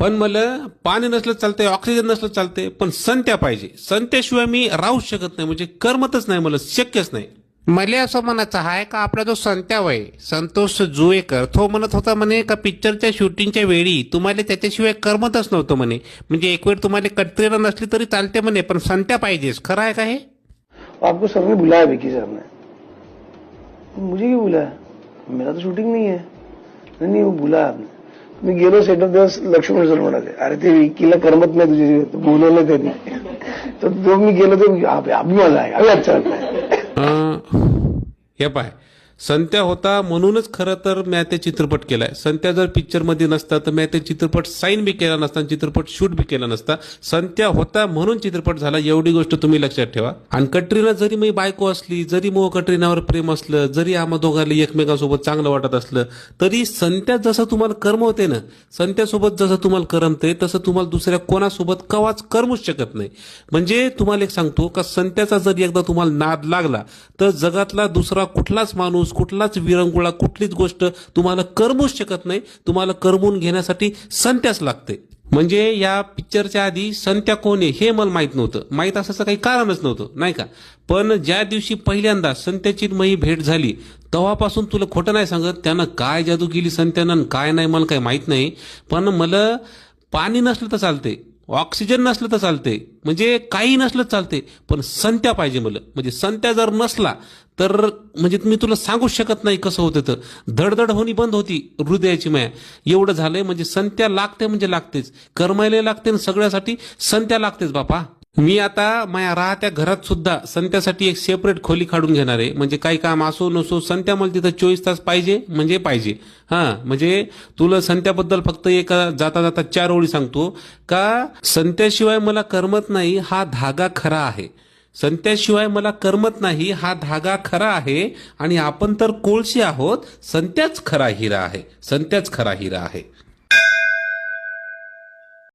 पण मला पाणी नसलं चालतंय, ऑक्सिजन नसलं चालतंय, पण संत्या पाहिजे. संत्याशिवाय मी राहूच शकत नाही, म्हणजे करमतच नाही, मला शक्यच नाही. मला असं म्हणायचं आहे का आपला जो संत्या वय संतोष जुवेकर तो म्हणत होता म्हणे का पिक्चरच्या शूटिंगच्या वेळी तुम्हाला त्याच्याशिवाय करमतच नव्हतं म्हणे. म्हणजे एक वेळ तुम्हाला कटरीना नसली तरी चालते म्हणे, पण संत्या पाहिजेच. खरं आहे का हे? आपको सर ने बुलाया, विकी सर ने. मुझे क्यों बुलाया? मेरा तो शूटिंग नहीं है. नहीं, वो बुलाया आपने. मी गेलो सेट ऑफ दिवस. लक्ष्मण सर म्हणाले, अरे ते विकीला करमत नाही तुझे, बोलवलं त्यांनी. तर तो मी गेलो तर अभी मजा आहे, अभी अच्छा वाटत आहे. हे पाय, संत्या होता म्हणूनच खरं तर मी ते चित्रपट केलाय. संत्या जर पिक्चर मध्ये नसता तर मी ते चित्रपट साईन बी केला नसता, चित्रपट शूट बी केला नसता. संत्या होता म्हणून चित्रपट झाला, एवढी गोष्ट तुम्ही लक्षात ठेवा. आणि कटरीना जरी मी बायको असली, जरी मग कटरीनावर प्रेम असलं, जरी आम्हा दोघांना एकमेकांसोबत चांगलं वाटत असलं, तरी संत्या जसं तुम्हाला करमवते ना, संत्यासोबत जसं तुम्हाला करमते तसं तुम्हाला दुसऱ्या कोणासोबत कवाच करमूच शकत नाही. म्हणजे तुम्हाला एक सांगतो का, संत्याचा जर एकदा तुम्हाला नाद लागला तर जगातला दुसरा कुठलाच माणूस, कुठलाच विरंगुळा, कुठलीच गोष्ट तुम्हाला करमूच शकत नाही. तुम्हाला करमून घेण्यासाठी संत्याच लागते. म्हणजे या पिक्चरच्या आधी संत्या कोण आहे हे मला माहित नव्हतं, माहित असायचं काही कारणच नव्हतं, नाही का. पण ज्या दिवशी पहिल्यांदा संत्याची मही भेट झाली तेव्हापासून तुला खोटं नाही सांगत, त्यानं काय जादू केली संत्यानं काय नाही मला काही माहित नाही. पण मला पाणी नसलं तर चालते, ऑक्सिजन नसलं तर चालते, म्हणजे काही नसलं चालते, पण संत्या पाहिजे मला. म्हणजे संत्या जर नसला तर म्हणजे मी तुला सांगूच शकत नाही कसं होतं. तर धडधड होणी बंद होती हृदयाची माया, एवढं झालंय. म्हणजे संत्या लागते म्हणजे लागतेच, करमायला लागते आणि सगळ्यासाठी संत्या लागतेच बापा. मी आता माझ्या राहत्या घरात सुद्धा संत्यासाठी एक सेपरेट खोली काढून घेणार आहे. म्हणजे काही काम असो नसो, संत्या मला तिथं 24 तास पाहिजे म्हणजे पाहिजे. म्हणजे तुला संत्याबद्दल फक्त एक जाता जाता 4 ओळी सांगतो का, संत्याशिवाय मला करमत नाही हा धागा खरा आहे. संत्याशिवाय मला करमत नाही हा धागा खरा आहे. आणि आपण तर कोळशी आहोत, संत्याच खरा हिरा आहे, संत्याच खरा हिरा आहे.